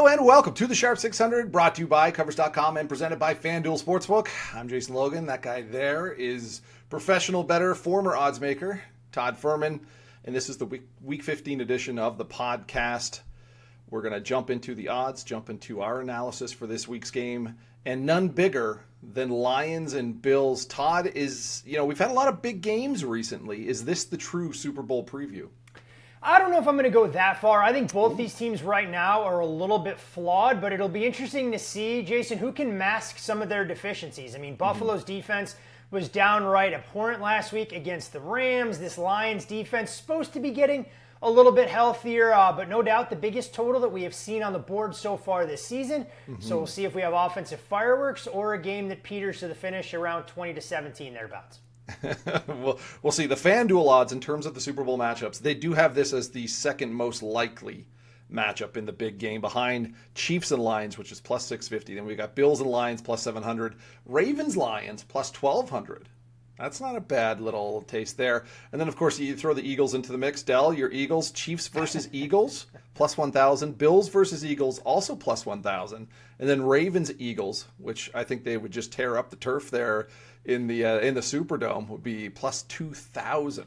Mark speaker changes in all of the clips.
Speaker 1: Hello and welcome to the Sharp 600, brought to you by Covers.com and presented by FanDuel Sportsbook. I'm Jason Logan. That guy there is professional bettor, former odds maker, Todd Furman. And this is the week 15 edition of the podcast. We're going to jump into the odds, jump into our analysis for this week's game, and none bigger than Lions and Bills. Todd, we've had a lot of big games recently. Is this the true Super Bowl preview?
Speaker 2: I don't know if I'm going to go that far. I think both these teams right now are a little bit flawed, but it'll be interesting to see, Jason, who can mask some of their deficiencies. I mean, Buffalo's defense was downright abhorrent last week against the Rams. This Lions defense is supposed to be getting a little bit healthier, but no doubt the biggest total that we have seen on the board so far this season. So we'll see if we have offensive fireworks or a game that peters to the finish around 20-17 thereabouts.
Speaker 1: We'll see. The FanDuel odds in terms of the Super Bowl matchups, they do have this as the second most likely matchup in the big game behind Chiefs and Lions, which is plus 650. Then we got Bills and Lions plus 700, Ravens Lions plus 1200. That's not a bad little taste there. And then, of course, you throw the Eagles into the mix. Dell, your Eagles, Chiefs versus Eagles, plus 1,000. Bills versus Eagles, also plus 1,000. And then Ravens Eagles, which I think they would just tear up the turf there in the Superdome, would be plus 2,000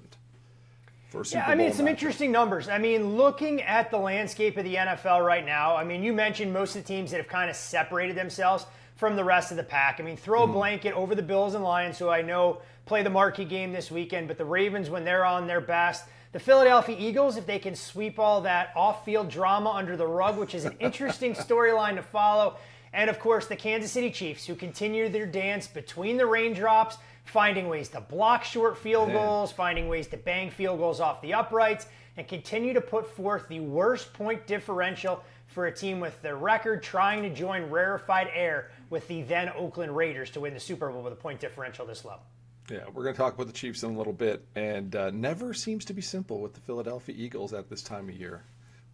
Speaker 1: for a Super Bowl.
Speaker 2: Yeah, I mean, some
Speaker 1: matchup.
Speaker 2: Interesting numbers. I mean, looking at the landscape of the NFL right now, I mean, you mentioned most of the teams that have kind of separated themselves from the rest of the pack. I mean, throw a blanket over the Bills and Lions, who I know play the marquee game this weekend, but the Ravens, when they're on their best, the Philadelphia Eagles, if they can sweep all that off-field drama under the rug, which is an interesting storyline to follow, and of course the Kansas City Chiefs, who continue their dance between the raindrops, finding ways to block short field goals, finding ways to bang field goals off the uprights, and continue to put forth the worst point differential for a team with their record trying to join rarefied air with the then Oakland Raiders to win the Super Bowl with a point differential this low.
Speaker 1: Yeah, we're going to talk about the Chiefs in a little bit, and never seems to be simple with the Philadelphia Eagles at this time of year.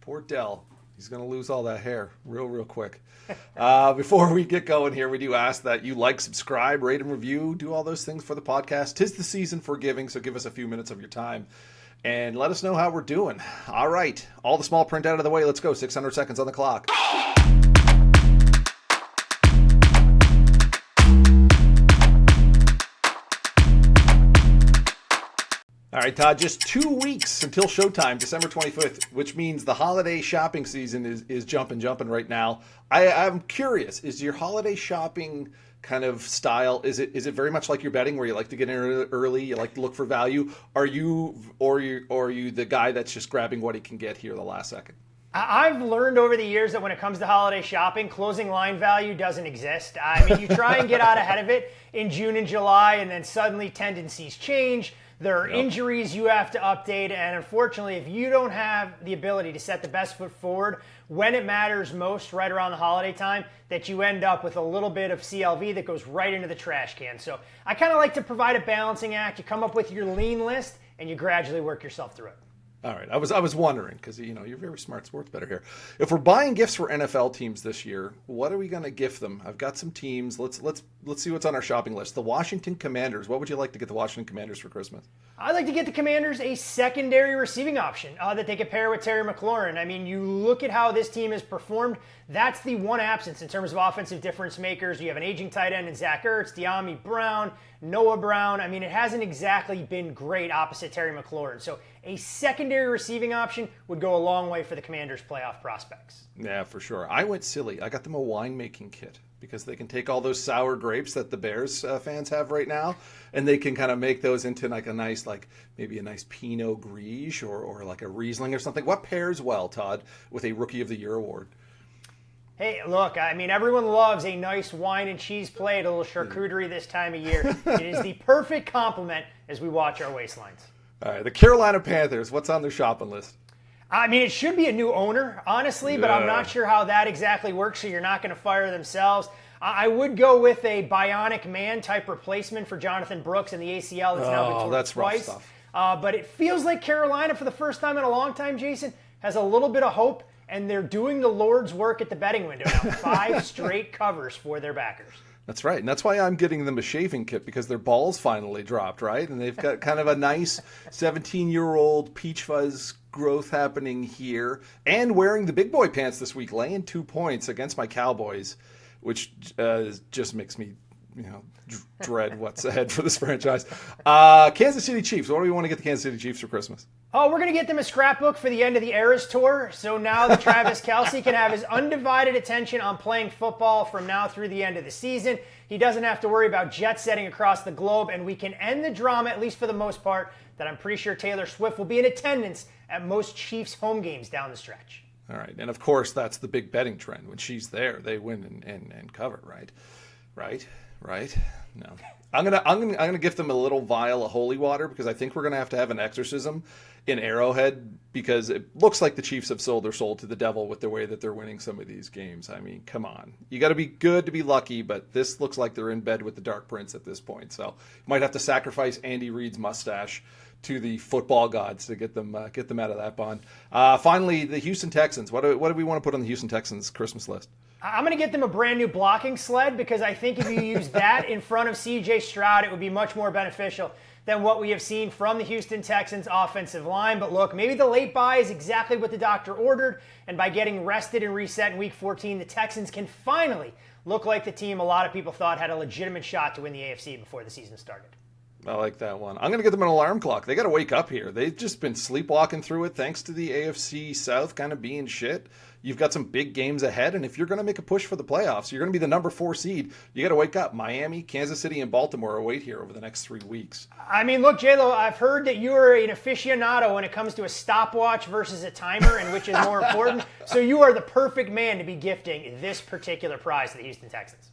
Speaker 1: Poor Dell. He's going to lose all that hair real quick. Before we get going here, we do ask that you like, subscribe, rate, and review, do all those things for the podcast. 'Tis the season for giving, so give us a few minutes of your time and let us know how we're doing. All right, all the small print out of the way. Let's go. 600 seconds on the clock. All right, Todd, just 2 weeks until showtime, December 25th, which means the holiday shopping season is jumping right now. I'm curious, is your holiday shopping kind of style, is it very much like your betting where you like to get in early, you like to look for value? Are you the guy that's just grabbing what he can get here the last second?
Speaker 2: I've learned over the years that when it comes to holiday shopping, closing line value doesn't exist. I mean, you try and get out ahead of it in June and July, and then suddenly tendencies change. There are injuries you have to update, and unfortunately, if you don't have the ability to set the best foot forward when it matters most right around the holiday time, that you end up with a little bit of CLV that goes right into the trash can. So I kind of like to provide a balancing act. You come up with your lean list, and you gradually work yourself through it.
Speaker 1: All right, I was wondering because you're very smart sports bettor here. If we're buying gifts for NFL teams this year, what are we going to gift them? I've got some teams. Let's see what's on our shopping list. The Washington Commanders. What would you like to get the Washington Commanders for Christmas?
Speaker 2: I'd like to get the Commanders a secondary receiving option that they could pair with Terry McLaurin. I mean, you look at how this team has performed. That's the one absence in terms of offensive difference makers. You have an aging tight end in Zach Ertz, De'Ami Brown, Noah Brown. I mean, it hasn't exactly been great opposite Terry McLaurin. So a secondary receiving option would go a long way for the Commanders' playoff prospects.
Speaker 1: Yeah, for sure. I went silly. I got them a winemaking kit because they can take all those sour grapes that the Bears fans have right now, and they can kind of make those into like a nice, maybe a nice Pinot Gris or like a Riesling or something. What pairs well, Todd, with a Rookie of the Year award?
Speaker 2: Hey, look, I mean, everyone loves a nice wine and cheese plate, a little charcuterie this time of year. It is the perfect complement as we watch our waistlines.
Speaker 1: All right, the Carolina Panthers, what's on their shopping list?
Speaker 2: I mean, it should be a new owner, honestly, but I'm not sure how that exactly works, so you're not going to fire themselves. I would go with a bionic man type replacement for Jonathan Brooks and the ACL that's now been torn twice.
Speaker 1: Rough stuff.
Speaker 2: But it feels like Carolina, for the first time in a long time, Jason, has a little bit of hope, and they're doing the Lord's work at the betting window now. 5 straight covers for their backers.
Speaker 1: That's right. And that's why I'm getting them a shaving kit, because their balls finally dropped, right? And they've got kind of a nice 17-year-old peach fuzz growth happening here. And wearing the big boy pants this week, laying 2 points against my Cowboys, which just makes me, dread what's ahead for this franchise. Kansas City Chiefs. What do we want to get the Kansas City Chiefs for Christmas?
Speaker 2: Oh, we're going to get them a scrapbook for the end of the Eras Tour. So now that Travis Kelce can have his undivided attention on playing football from now through the end of the season. He doesn't have to worry about jet setting across the globe, and we can end the drama, at least for the most part, that I'm pretty sure Taylor Swift will be in attendance at most Chiefs home games down the stretch.
Speaker 1: All right. And of course, that's the big betting trend. When she's there, they win and cover, right? Right? No. I'm gonna gift them a little vial of holy water, because I think we're gonna have an exorcism in Arrowhead, because it looks like the Chiefs have sold their soul to the devil with the way that they're winning some of these games. I mean, come on. You got to be good to be lucky, but this looks like they're in bed with the Dark Prince at this point. So you might have to sacrifice Andy Reid's mustache to the football gods to get them out of that bond. Finally, the Houston Texans. What do we want to put on the Houston Texans Christmas list?
Speaker 2: I'm going to get them a brand new blocking sled, because I think if you use that in front of C.J. Stroud, it would be much more beneficial than what we have seen from the Houston Texans offensive line. But look, maybe the late bye is exactly what the doctor ordered, and by getting rested and reset in Week 14, the Texans can finally look like the team a lot of people thought had a legitimate shot to win the AFC before the season started.
Speaker 1: I like that one. I'm going to get them an alarm clock. They got to wake up here. They've just been sleepwalking through it thanks to the AFC South kind of being shit. You've got some big games ahead, and if you're going to make a push for the playoffs, you're going to be the number 4 seed. You got to wake up. Miami, Kansas City, and Baltimore await here over the next 3 weeks.
Speaker 2: I mean, look, J-Lo, I've heard that you are an aficionado when it comes to a stopwatch versus a timer, and which is more important. So you are the perfect man to be gifting this particular prize to the Houston Texans.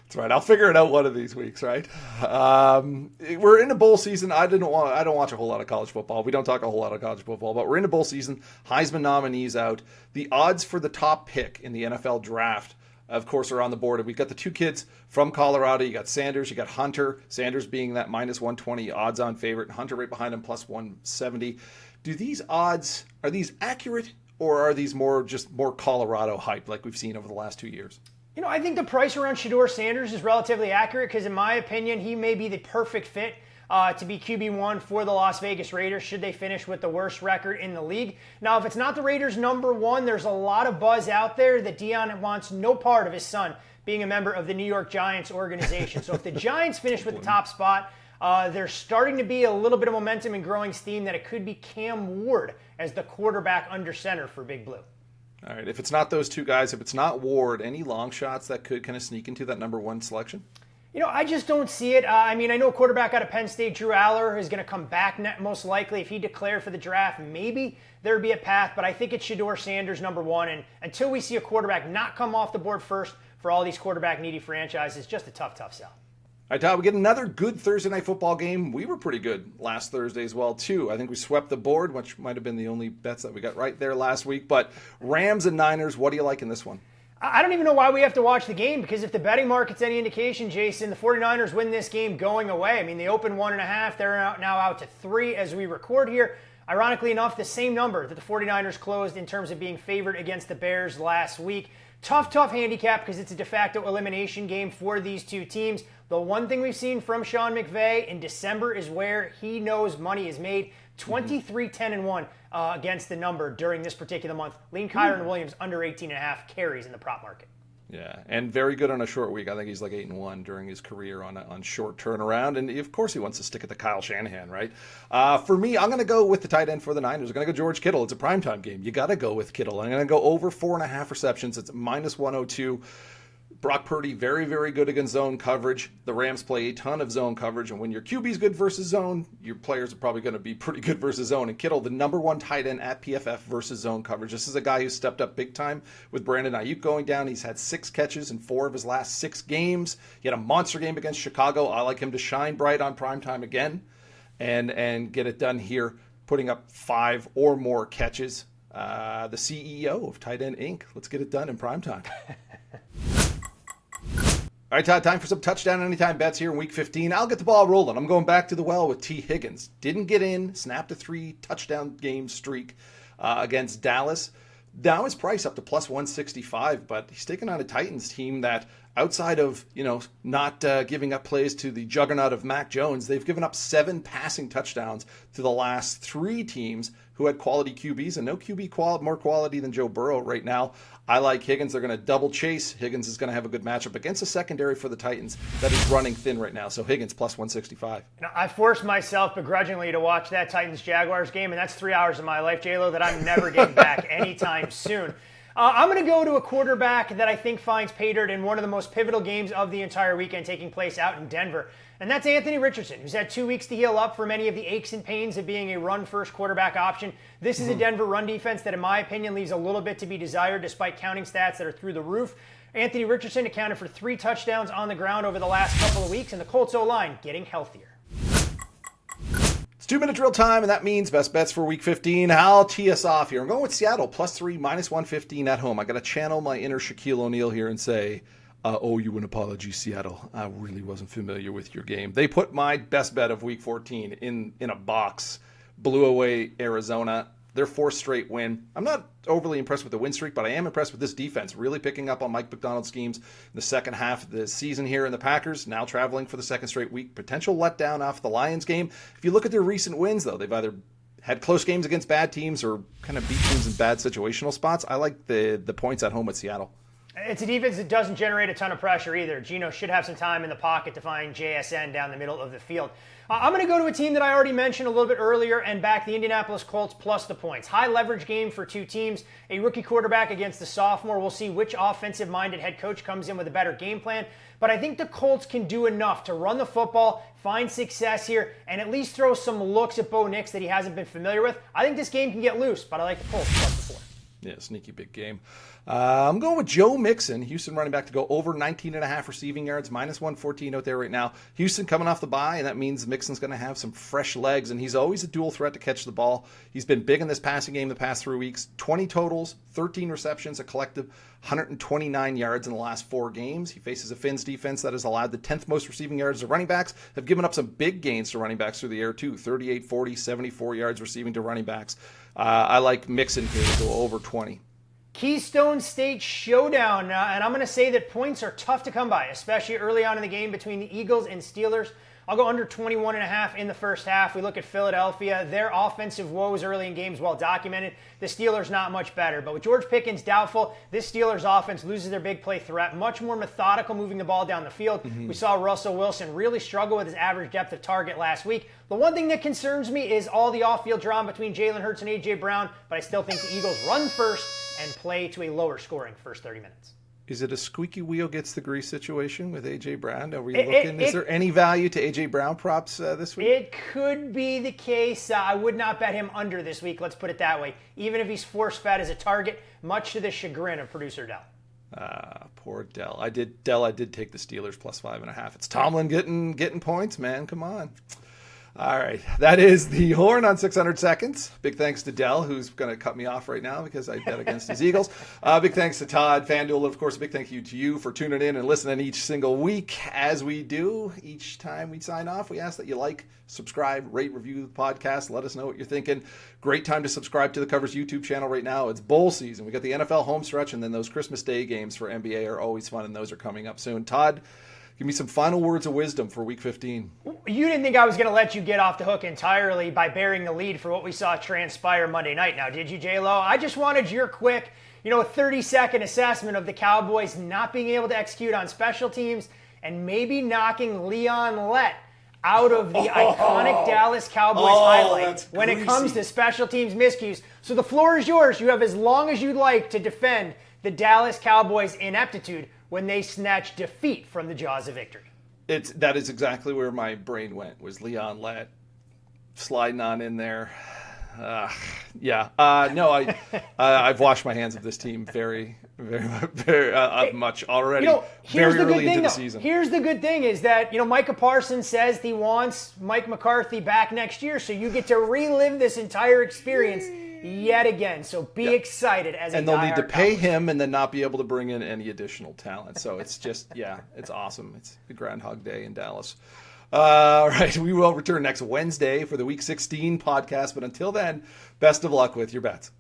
Speaker 1: That's right. I'll figure it out one of these weeks, right? We're in a bowl season. I don't watch a whole lot of college football. We don't talk a whole lot of college football, but we're in a bowl season. Heisman nominees out. The odds for the top pick in the NFL draft, of course, are on the board. And we've got the 2 kids from Colorado. You got Sanders, you got Hunter. Sanders being that minus 120 odds-on favorite, and Hunter right behind him plus 170. Do these odds, are these accurate, or are these more Colorado hype like we've seen over the last 2 years?
Speaker 2: I think the price around Shedeur Sanders is relatively accurate, because in my opinion, he may be the perfect fit to be QB1 for the Las Vegas Raiders should they finish with the worst record in the league. Now, if it's not the Raiders' number 1, there's a lot of buzz out there that Deion wants no part of his son being a member of the New York Giants organization. So if the Giants finish with the top spot, there's starting to be a little bit of momentum and growing steam that it could be Cam Ward as the quarterback under center for Big Blue.
Speaker 1: All right, if it's not those 2 guys, if it's not Ward, any long shots that could kind of sneak into that number 1 selection?
Speaker 2: I just don't see it. I know quarterback out of Penn State, Drew Aller, is going to come back most likely. If he declared for the draft, maybe there'd be a path, but I think it's Shedeur Sanders number 1. And until we see a quarterback not come off the board first for all these quarterback-needy franchises, just a tough sell.
Speaker 1: All right, Todd, we get another good Thursday night football game. We were pretty good last Thursday as well, too. I think we swept the board, which might have been the only bets that we got right there last week. But Rams and Niners, what do you like in this one?
Speaker 2: I don't even know why we have to watch the game, because if the betting market's any indication, Jason, the 49ers win this game going away. I mean, they opened 1.5. They're now out to 3 as we record here. Ironically enough, the same number that the 49ers closed in terms of being favored against the Bears last week. Tough handicap, because it's a de facto elimination game for these 2 teams. The one thing we've seen from Sean McVay in December is where he knows money is made. 23-10-1 against the number during this particular month. Lean Kyron Williams under 18.5 carries in the prop market.
Speaker 1: Yeah, and very good on a short week. I think he's like 8-1 during his career on short turnaround. And of course he wants to stick it to Kyle Shanahan, right? For me, I'm going to go with the tight end for the Niners. I'm going to go George Kittle. It's a primetime game. You got to go with Kittle. I'm going to go over 4.5 receptions. It's minus 102. Brock Purdy, very, very good against zone coverage. The Rams play a ton of zone coverage, and when your QB's good versus zone, your players are probably going to be pretty good versus zone. And Kittle, the number 1 tight end at PFF versus zone coverage. This is a guy who stepped up big time with Brandon Ayuk going down. He's had 6 catches in 4 of his last 6 games. He had a monster game against Chicago. I like him to shine bright on primetime again and get it done here, putting up 5 or more catches. The CEO of Tight End Inc. Let's get it done in primetime. All right, Todd, time for some touchdown anytime bets here in Week 15. I'll get the ball rolling. I'm going back to the well with T. Higgins. Didn't get in, snapped a 3 touchdown game streak against Dallas. Now his price up to plus 165, but he's taking on a Titans team that outside of, not giving up plays to the juggernaut of Mac Jones, they've given up 7 passing touchdowns to the last 3 teams who had quality QBs, and no QB more quality than Joe Burrow right now. I like Higgins. They're going to double chase. Higgins is going to have a good matchup against a secondary for the Titans that is running thin right now. So Higgins plus 165.
Speaker 2: Now, I forced myself begrudgingly to watch that Titans-Jaguars game, and that's 3 hours of my life, J-Lo, that I'm never getting back anytime soon. I'm going to go to a quarterback that I think finds pay dirt in one of the most pivotal games of the entire weekend taking place out in Denver. And that's Anthony Richardson, who's had 2 weeks to heal up from many of the aches and pains of being a run-first quarterback option. This is a Denver run defense that, in my opinion, leaves a little bit to be desired despite counting stats that are through the roof. Anthony Richardson accounted for 3 touchdowns on the ground over the last couple of weeks, and the Colts O-line getting healthier.
Speaker 1: It's 2-minute drill time, and that means best bets for Week 15. I'll tee us off here. I'm going with Seattle, +3, -115 at home. I got to channel my inner Shaquille O'Neal here and say, owe you an apology, Seattle. I really wasn't familiar with your game. They put my best bet of Week 14 in a box, blew away Arizona. Their 4th straight win. I'm not overly impressed with the win streak, but I am impressed with this defense, really picking up on Mike Macdonald's schemes in the second half of the season here in the Packers, now traveling for the 2nd straight week. Potential letdown off the Lions game. If you look at their recent wins, though, they've either had close games against bad teams or kind of beat teams in bad situational spots. I like the points at home at Seattle.
Speaker 2: It's a defense that doesn't generate a ton of pressure either. Geno should have some time in the pocket to find JSN down the middle of the field. I'm going to go to a team that I already mentioned a little bit earlier and back the Indianapolis Colts plus the points. High leverage game for 2 teams. A rookie quarterback against the sophomore. We'll see which offensive-minded head coach comes in with a better game plan. But I think the Colts can do enough to run the football, find success here, and at least throw some looks at Bo Nix that he hasn't been familiar with. I think this game can get loose, but I like the Colts plus the 4.
Speaker 1: Yeah, sneaky big game. I'm going with Joe Mixon, Houston running back, to go over 19.5 receiving yards, -114 out there right now. Houston coming off the bye, and that means Mixon's going to have some fresh legs, and he's always a dual threat to catch the ball. He's been big in this passing game the past 3 weeks. 20 totals, 13 receptions, a collective 129 yards in the last 4 games. He faces a Finns defense that has allowed the 10th most receiving yards to running backs, have given up some big gains to running backs through the air too, 38, 40, 74 yards receiving to running backs. I like Mixon here to go over 20.
Speaker 2: Keystone State Showdown, and I'm going to say that points are tough to come by, especially early on in the game between the Eagles and Steelers. I'll go under 21.5 in the first half. We look at Philadelphia. Their offensive woes early in games well documented. The Steelers not much better. But with George Pickens doubtful, this Steelers offense loses their big play threat. Much more methodical moving the ball down the field. We saw Russell Wilson really struggle with his average depth of target last week. The one thing that concerns me is all the off-field drama between Jalen Hurts and A.J. Brown. But I still think the Eagles run first and play to a lower scoring first 30 minutes.
Speaker 1: Is it a squeaky wheel gets the grease situation with A.J. Brown? Are we looking? Is there any value to A.J. Brown props this week?
Speaker 2: It could be the case. I would not bet him under this week, let's put it that way. Even if he's force-fed as a target, much to the chagrin of producer Dell.
Speaker 1: Poor Dell. I did take the Steelers plus 5.5. It's Tomlin getting points, man. Come on. All right, that is the Horn on 600 Seconds. Big thanks to Dell, who's going to cut me off right now because I bet against his Eagles. Big thanks to Todd, FanDuel, of course. A big thank you to you for tuning in and listening each single week. As we do each time we sign off, we ask that you like, subscribe, rate, review the podcast. Let us know what you're thinking. Great time to subscribe to the Covers YouTube channel right now. It's bowl season. We got the NFL home stretch, and then those Christmas Day games for NBA are always fun, and those are coming up soon. Todd, give me some final words of wisdom for Week 15.
Speaker 2: You didn't think I was going to let you get off the hook entirely by bearing the lead for what we saw transpire Monday night now, did you, J-Lo? I just wanted your quick, 30-second assessment of the Cowboys not being able to execute on special teams and maybe knocking Leon Lett out of the iconic Dallas Cowboys highlight when it comes to special teams miscues. So the floor is yours. You have as long as you'd like to defend the Dallas Cowboys' ineptitude when they snatch defeat from the jaws of victory.
Speaker 1: That is exactly where my brain went, was Leon Lett sliding on in there. I've washed my hands of this team very, very, very much already. Very early into the season.
Speaker 2: Here's the good thing is that, Micah Parsons says he wants Mike McCarthy back next year, so you get to relive this entire experience yet again. So be excited as a
Speaker 1: and they'll need to pay him and then not be able to bring in any additional talent. So it's just, it's awesome. It's a Groundhog Day in Dallas. All right, we will return next Wednesday for the Week 16 podcast. But until then, best of luck with your bets.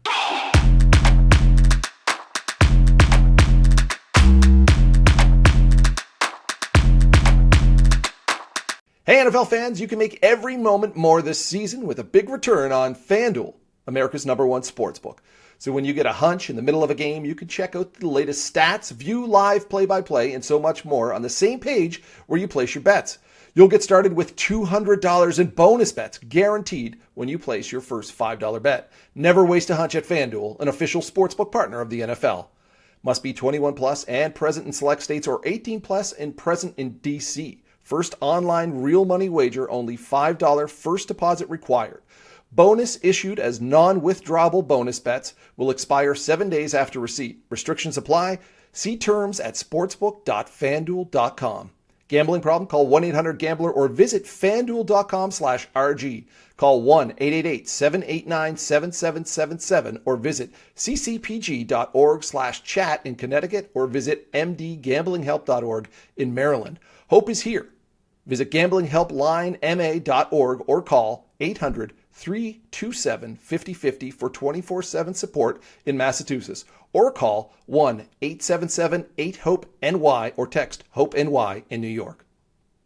Speaker 1: Hey, NFL fans, you can make every moment more this season with a big return on FanDuel, America's #1 sportsbook. So when you get a hunch in the middle of a game, you can check out the latest stats, view live play-by-play, and so much more on the same page where you place your bets. You'll get started with $200 in bonus bets guaranteed when you place your first $5 bet. Never waste a hunch at FanDuel, an official sportsbook partner of the NFL. Must be 21 plus and present in select states, or 18 plus and present in DC. First online real money wager, only $5 first deposit required. Bonus issued as non-withdrawable bonus bets, will expire 7 days after receipt. Restrictions apply. See terms at sportsbook.fanduel.com. Gambling problem? Call 1-800-GAMBLER or visit fanduel.com/RG. Call 1-888-789-7777 or visit ccpg.org/chat in Connecticut or visit mdgamblinghelp.org in Maryland. Hope is here. Visit gamblinghelplinema.org or call 800-327-5050 for 24/7 support in Massachusetts, or call 1-877-8-HOPE-NY or text HOPE-NY in New York.